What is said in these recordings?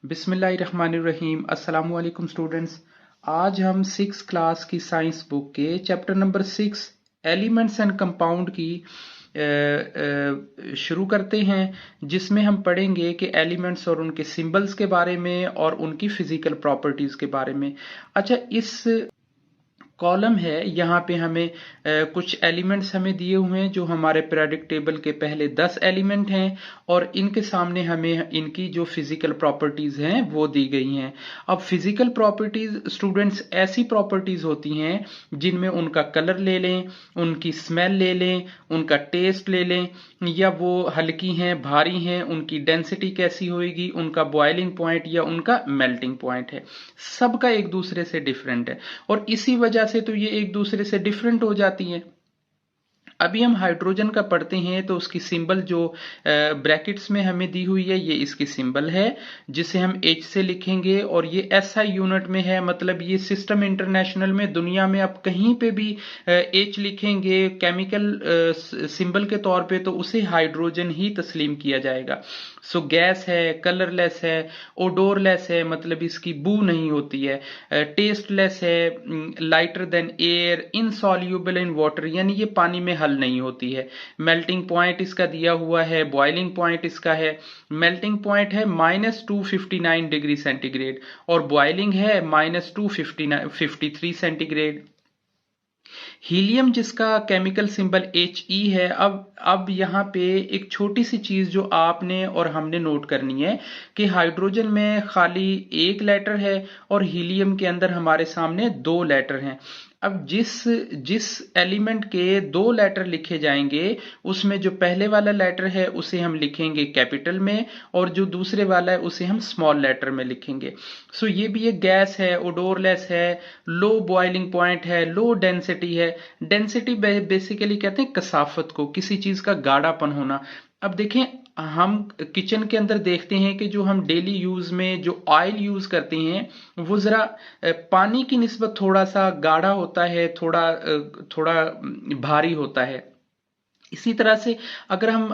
बिस्मिल्लाहिर्रहमानिर्रहीम। अस्सलाम वालेकुम स्टूडेंट्स। आज हम 6 क्लास की साइंस बुक के chapter number 6 elements and compound की शुरू करते हैं, जिसमें हम पढ़ेंगे कि एलिमेंट्स और उनके सिंबल्स के बारे में और उनकी फिजिकल प्रॉपर्टीज के बारे में। अच्छा, इस कॉलम है यहाँ पे हमें कुछ एलिमेंट्स हमें दिए हुए हैं जो हमारे पीरियोडिक टेबल के पहले 10 एलिमेंट हैं और इनके सामने हमें इनकी जो फिजिकल प्रॉपर्टीज हैं वो दी गई हैं। अब फिजिकल प्रॉपर्टीज स्टूडेंट्स ऐसी प्रॉपर्टीज होती हैं जिनमें उनका कलर ले लें, उनकी स्मेल ले लें, उनका टेस्ट ले लें, या वो हल्की हैं, भारी हैं, उनकी डेंसिटी कैसी होगी, उनका बॉइलिंग पॉइंट या उनका मेल्टिंग पॉइंट है, सबका एक दूसरे से डिफरेंट है और इसी वजह से तो ये एक दूसरे से डिफरेंट हो जाती हैं। अभी हम हाइड्रोजन का पढ़ते हैं तो उसकी सिंबल जो ब्रैकेट्स में हमें दी हुई है, ये इसकी सिंबल है जिसे हम H से लिखेंगे और ये SI यूनिट में है। मतलब ये सिस्टम इंटरनेशनल में दुनिया में आप कहीं पे भी H लिखेंगे केमिकल सिंबल के तौर पे तो उसे हाइड्रोजन ही तस्लीम किया जाएगा। सो गैस है, कलरलेस है, ओडोरलेस है, मतलब इसकी बू नहीं होती है, टेस्टलेस है, lighter than air, insoluble in water, यानी ये पानी में हल नहीं होती है। मेल्टिंग पॉइंट इसका दिया हुआ है, बॉइलिंग पॉइंट इसका है, मेल्टिंग पॉइंट है -259 डिग्री सेंटीग्रेड और बॉइलिंग है -253 सेंटीग्रेड। हीलियम जिसका केमिकल सिंबल He है। अब यहाँ पे एक छोटी सी चीज जो आपने और हमने नोट करनी है कि हाइड्रोजन में खाली एक लेटर है और हीलियम के अंदर हमारे सामने 2 लेटर हैं। अब जिस एलिमेंट के 2 लेटर लिखे जाएंगे उसमें जो पहले वाला लेटर है उसे हम लिखेंगे कैपिटल में और जो दूसरे वाला है उसे हम स्मॉल लेटर में लिखेंगे। सो ये भी एक गैस है, ओडोरलेस है, लो बॉइलिंग पॉइंट है, लो डेंसिटी है। डेंसिटी बेसिकली कहते हैं कसाफत को, किसी चीज का गाढ़ापन होना। अब देखें, हम किचन के अंदर देखते हैं कि जो हम डेली यूज में जो ऑयल यूज करते हैं वो जरा पानी की निस्बत थोड़ा सा गाढ़ा होता है, थोड़ा भारी होता है। इसी तरह से अगर हम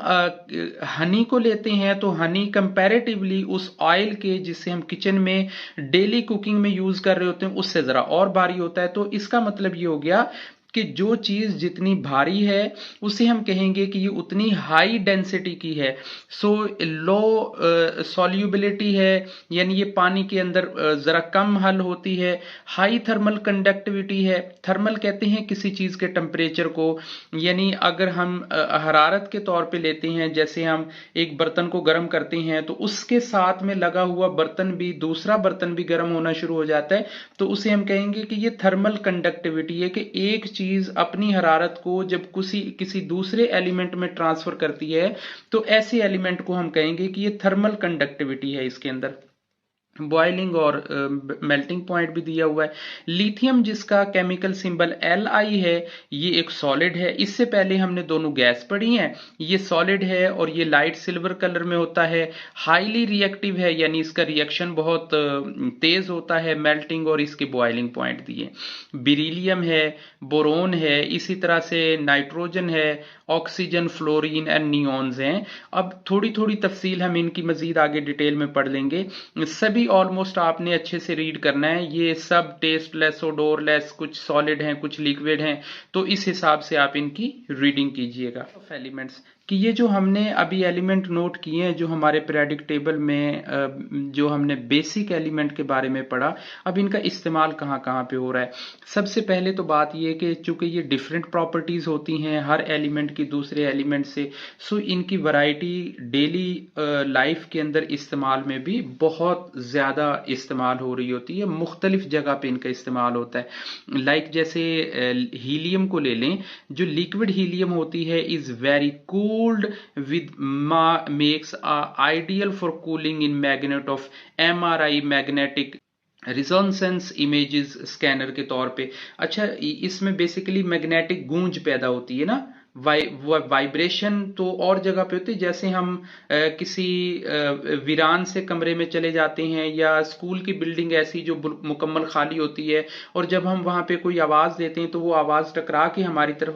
हनी को लेते हैं तो हनी कंपैरेटिवली उस ऑयल के जिसे हम किचन में डेली कुकिंग में यूज कर रहे होते हैं उससे जरा और भारी होता है। तो इसका मतलब ये हो गया कि जो चीज जितनी भारी है उसे हम कहेंगे कि ये उतनी हाई डेंसिटी की है। सो लो सॉल्युबिलिटी है, यानी ये पानी के अंदर जरा कम हल होती है। हाई थर्मल कंडक्टिविटी है। थर्मल कहते हैं किसी चीज के टेम्परेचर को, यानी अगर हम हरारत के तौर पे लेते हैं, जैसे हम एक बर्तन को गर्म करते हैं तो उसके साथ में लगा हुआ बर्तन भी, दूसरा बर्तन भी गर्म होना शुरू हो जाता है, तो उसे हम कहेंगे कि ये थर्मल कंडक्टिविटी है कि एक चीज अपनी हरारत को जब किसी दूसरे एलिमेंट में ट्रांसफर करती है तो ऐसे एलिमेंट को हम कहेंगे कि ये थर्मल कंडक्टिविटी है इसके अंदर। बॉइलिंग और मेल्टिंग पॉइंट भी दिया हुआ है। लिथियम जिसका केमिकल सिंबल Li है, ये एक सॉलिड है। इससे पहले हमने दोनों गैस पढ़ी हैं। ये सॉलिड है और ये लाइट सिल्वर कलर में होता है। हाईली रिएक्टिव है, यानी इसका रिएक्शन बहुत तेज होता है। मेल्टिंग और इसके बॉइलिंग पॉइंट दिए। बेरिलियम है, बोरोन है, इसी तरह से नाइट्रोजन है, ऑक्सीजन, फ्लोरीन एंड नियॉन्स हैं। अब थोड़ी थोड़ी तफसील हम इनकी मजीद आगे डिटेल में पढ़ लेंगे। सभी ऑलमोस्ट आपने अच्छे से रीड करना है। ये सब टेस्टलेस, ओडोरलेस, कुछ सॉलिड हैं, कुछ लिक्विड हैं, तो इस हिसाब से आप इनकी रीडिंग कीजिएगा। एलिमेंट्स कि ये जो हमने अभी एलिमेंट नोट किए हैं जो हमारे पीरियोडिक टेबल में जो हमने बेसिक एलिमेंट के बारे में पढ़ा, अब इनका इस्तेमाल कहाँ कहाँ पे हो रहा है। सबसे पहले तो बात ये कि चूंकि ये डिफरेंट प्रॉपर्टीज होती हैं हर एलिमेंट की दूसरे एलिमेंट से, सो इनकी वैरायटी डेली लाइफ के अंदर इस्तेमाल में भी बहुत ज्यादा इस्तेमाल हो रही होती है। मुख्तलिफ जगह पे इनका इस्तेमाल होता है। लाइक जैसे हीलियम को ले लें, जो लिक्विड हीलियम होती है is very cooled with makes ideal for cooling in magnet of MRI, magnetic resonance images scanner के तौर पे। अच्छा, इसमें बेसिकली मैग्नेटिक गूंज पैदा होती है ना, वाइब्रेशन तो और जगह पे होती है, जैसे हम किसी वीरान से कमरे में चले जाते हैं या स्कूल की बिल्डिंग ऐसी जो मुकम्मल खाली होती है, और जब हम वहां पे कोई आवाज देते हैं तो वो आवाज टकरा के हमारी तरफ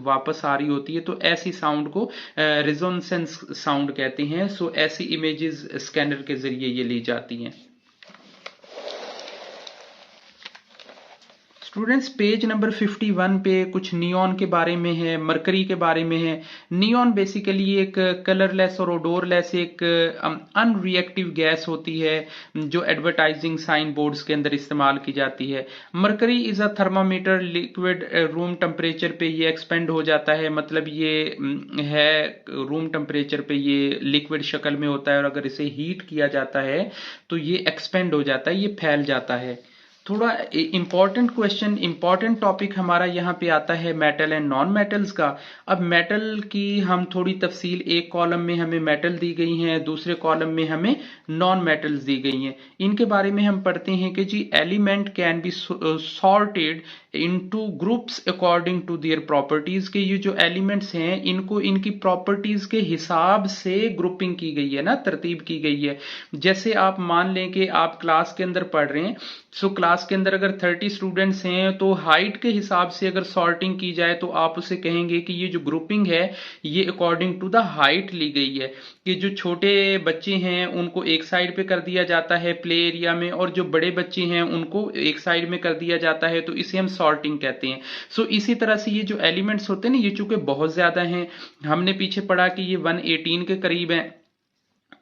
वापस आ रही होती है, तो ऐसी साउंड को रिजोनेंस साउंड कहते हैं। सो ऐसी इमेजेस स्कैनर के जरिए ये ली जाती हैं। स्टूडेंट्स पेज नंबर 51 पे कुछ नियॉन के बारे में है, मरकरी के बारे में है। नियॉन बेसिकली एक कलरलेस और ओडोरलेस एक अनरिएक्टिव गैस होती है जो एडवर्टाइजिंग साइन बोर्ड्स के अंदर इस्तेमाल की जाती है। Mercury is a thermometer liquid, room temperature पे ये एक्सपेंड हो जाता है, मतलब ये है रूम टेम्परेचर पे ये लिक्विड शक्ल में होता है, और अगर इसे हीट किया जाता है तो ये एक्सपेंड हो जाता है, ये फैल जाता है। थोड़ा इंपॉर्टेंट क्वेश्चन, इंपॉर्टेंट टॉपिक हमारा यहाँ पे आता है मेटल एंड नॉन मेटल्स का। अब मेटल की हम थोड़ी तफसील, एक कॉलम में हमें मेटल दी गई हैं, दूसरे कॉलम में हमें नॉन मेटल्स दी गई हैं। इनके बारे में हम पढ़ते हैं कि जी element can be sorted into groups according to their properties, के ये जो एलिमेंट्स हैं इनको इनकी प्रॉपर्टीज के हिसाब से ग्रुपिंग की गई है ना, तरतीब की गई है। जैसे आप मान लें कि आप क्लास के अंदर पढ़ रहे हैं, सो क्लास के अंदर अगर 30 स्टूडेंट्स हैं तो हाइट के हिसाब से अगर सॉर्टिंग की जाए तो आप उसे कहेंगे कि ये जो ग्रुपिंग है ये अकॉर्डिंग टू द हाइट ली गई है, कि जो छोटे बच्चे हैं उनको एक साइड पे कर दिया जाता है प्ले एरिया में, और जो बड़े बच्चे हैं उनको एक साइड में कर दिया जाता है, तो इसे हम सॉर्टिंग कहते हैं। सो इसी तरह से ये जो एलिमेंट्स होते हैं ना, ये चूंकि बहुत ज्यादा हैं, हमने पीछे पढ़ा कि ये 118 के करीब हैं,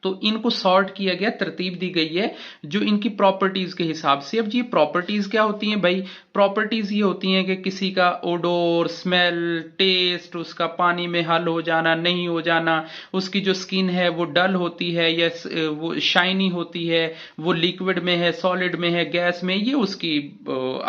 तो इनको सॉर्ट किया गया, तरतीब दी गई है जो इनकी प्रॉपर्टीज के हिसाब से। अब ये प्रॉपर्टीज क्या होती हैं भाई? प्रॉपर्टीज ये होती हैं कि किसी का ओडोर, स्मेल, टेस्ट, उसका पानी में हल हो जाना, नहीं हो जाना, उसकी जो स्किन है वो डल होती है या वो शाइनी होती है, वो लिक्विड में है, सॉलिड में है, गैस में, ये उसकी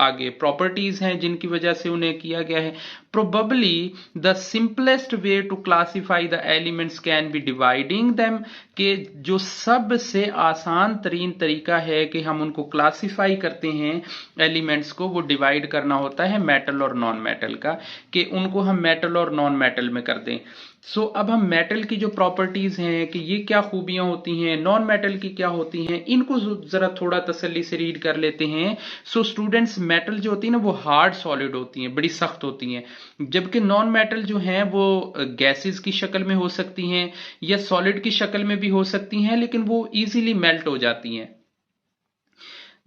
आगे प्रॉपर्टीज हैं जिनकी वजह से उन्हें किया गया है। Probably the simplest way to classify the elements can be dividing them, कि जो सबसे आसान तरीन तरीका है कि हम उनको क्लासिफाई करते हैं एलिमेंट्स को, वो डिवाइड करना होता है मेटल और नॉन मेटल का, कि उनको हम मेटल और नॉन मेटल में कर दें। सो अब हम मेटल की जो प्रॉपर्टीज हैं कि ये क्या खूबियां होती हैं, नॉन मेटल की क्या होती हैं, इनको जरा थोड़ा तसल्ली से रीड कर लेते हैं। सो स्टूडेंट्स, मेटल जो होती है ना वो हार्ड सॉलिड होती हैं, बड़ी सख्त होती हैं, जबकि नॉन मेटल जो हैं वो गैसेस की शक्ल में हो सकती हैं या सॉलिड की शक्ल में भी हो सकती हैं, लेकिन वो इजीली मेल्ट हो जाती हैं।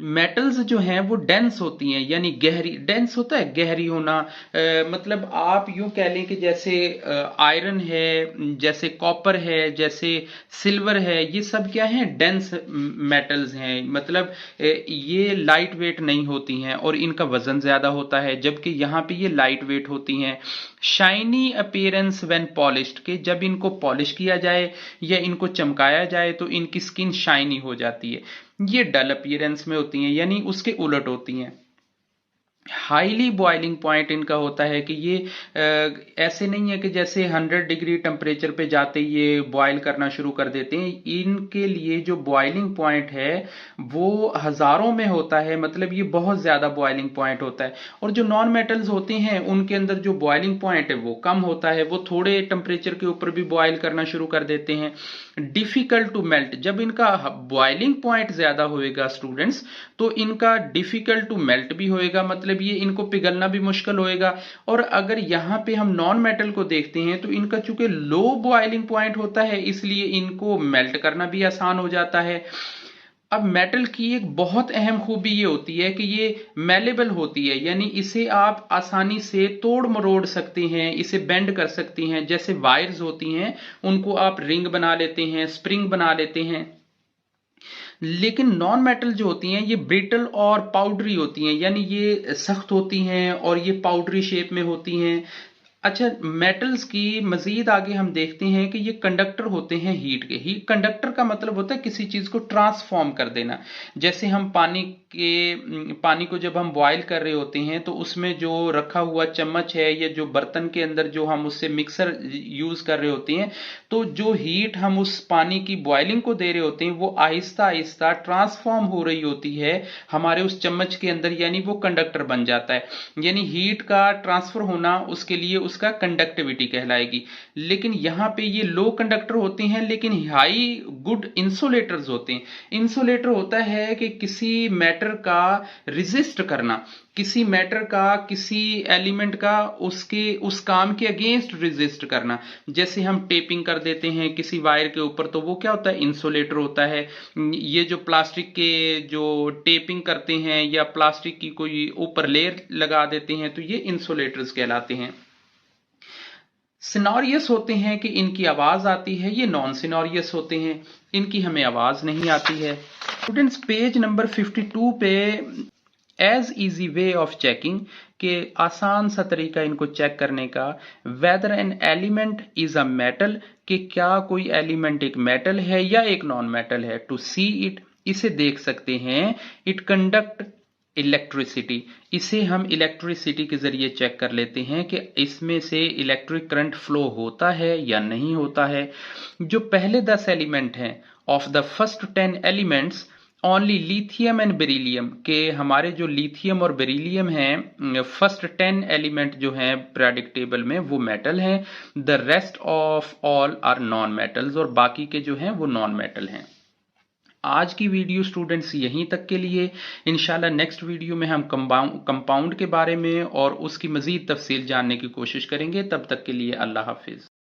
मेटल्स जो हैं वो डेंस होती हैं, यानी गहरी, डेंस होता है गहरी होना, मतलब आप यूं कह लें कि जैसे आयरन है, जैसे कॉपर है, जैसे सिल्वर है, ये सब क्या है? डेंस मेटल्स हैं, मतलब ये लाइट वेट नहीं होती हैं और इनका वजन ज्यादा होता है, जबकि यहाँ पे ये लाइट वेट होती हैं। शाइनी अपीयरेंस व्हेन पॉलिश्ड, के जब इनको पॉलिश किया जाए या इनको चमकाया जाए तो इनकी स्किन शाइनी हो जाती है। ये डल अपीयरेंस में होती हैं, यानी उसके उलट होती हैं। हाईली बॉइलिंग पॉइंट इनका होता है कि ये ऐसे नहीं है कि जैसे 100 डिग्री टेम्परेचर पे जाते ही ये बॉयल करना शुरू कर देते हैं। इनके लिए जो बॉइलिंग पॉइंट है वो हजारों में होता है, मतलब ये बहुत ज्यादा बॉइलिंग पॉइंट होता है। और जो नॉन मेटल्स होते हैं उनके अंदर जो बॉइलिंग पॉइंट है वो कम होता है, वो थोड़े टेम्परेचर के ऊपर भी बॉयल करना शुरू कर देते हैं। डिफिकल्ट टू मेल्ट, जब इनका बॉइलिंग पॉइंट ज्यादा होएगा स्टूडेंट्स तो इनका डिफिकल्ट टू मेल्ट भी होएगा, मतलब ये इनको पिघलना भी मुश्किल होएगा। और अगर यहां पे हम नॉन मेटल को देखते हैं तो इनका चूंकि लो बॉइलिंग पॉइंट होता है इसलिए इनको मेल्ट करना भी आसान हो जाता है। अब मेटल की एक बहुत अहम खूबी ये होती है कि ये मेलेबल होती है, यानी इसे आप आसानी से तोड़ मरोड़ सकते हैं, इसे बेंड कर सकते हैं। जैसे वायर्स होती हैं उनको आप रिंग बना लेते हैं, स्प्रिंग बना लेते हैं। लेकिन नॉन मेटल जो होती हैं ये ब्रिटल और पाउडरी होती हैं, यानी ये सख्त होती हैं और ये पाउडरी शेप में होती हैं। अच्छा, मेटल्स की मजीद आगे हम देखते हैं कि ये कंडक्टर होते हैं हीट के। हीट कंडक्टर का मतलब होता है किसी चीज को ट्रांसफॉर्म कर देना। जैसे हम पानी को जब हम बॉईल कर रहे होते हैं तो उसमें जो रखा हुआ चम्मच है या जो बर्तन के अंदर जो हम उससे मिक्सर यूज कर रहे होते हैं, तो जो हीट हम उस पानी की बॉइलिंग को दे रहे होते हैं वो आहिस्ता आहिस्ता ट्रांसफॉर्म हो रही होती है हमारे उस चम्मच के अंदर, यानी वो कंडक्टर बन जाता है। यानी हीट का ट्रांसफर होना, उसके लिए उसका कंडक्टिविटी कहलाएगी। लेकिन यहाँ पे ये लो कंडक्टर होते हैं लेकिन हाई गुड इंसुलेटर्स होते हैं। इंसुलेटर होता है कि किसी मैटर का रिजिस्ट करना, किसी मैटर का, किसी एलिमेंट का उसके उस काम के अगेंस्ट रेजिस्ट करना। जैसे हम टेपिंग कर देते हैं किसी वायर के ऊपर, तो वो क्या होता है, इंसुलेटर होता है। ये जो प्लास्टिक के जो टेपिंग करते हैं या प्लास्टिक की कोई ऊपर लेयर लगा देते हैं, तो ये इंसुलेटर्स कहलाते हैं। सिनोरियस होते हैं कि इनकी आवाज आती है, ये नॉन सिनोरियस होते हैं, इनकी हमें आवाज नहीं आती है। स्टूडेंट्स, पेज नंबर 52 पे as easy way of checking के आसान सा तरीका इनको चेक करने का, whether an element is a metal, कि क्या कोई एलिमेंट एक मेटल है या एक नॉन मेटल है। टू सी इट, इसे देख सकते हैं। इट कंडक्ट इलेक्ट्रिसिटी, इसे हम इलेक्ट्रिसिटी के जरिए चेक कर लेते हैं कि इसमें से इलेक्ट्रिक करंट फ्लो होता है या नहीं होता है। जो पहले 10 एलिमेंट हैं, of the first 10 elements only lithium and beryllium, के हमारे जो लिथियम और बेरिलियम हैं, फर्स्ट 10 एलिमेंट जो हैं पीरियोडिक टेबल में, वो मेटल हैं। The rest of all are non metals, और बाकी के जो हैं वो नॉन मेटल हैं। आज की वीडियो स्टूडेंट्स यहीं तक के लिए। इंशाल्लाह नेक्स्ट वीडियो में हम कंपाउंड के बारे में और उसकी मजीद तफसील जानने की कोशिश करेंगे। तब तक के लिए अल्लाह हाफिज।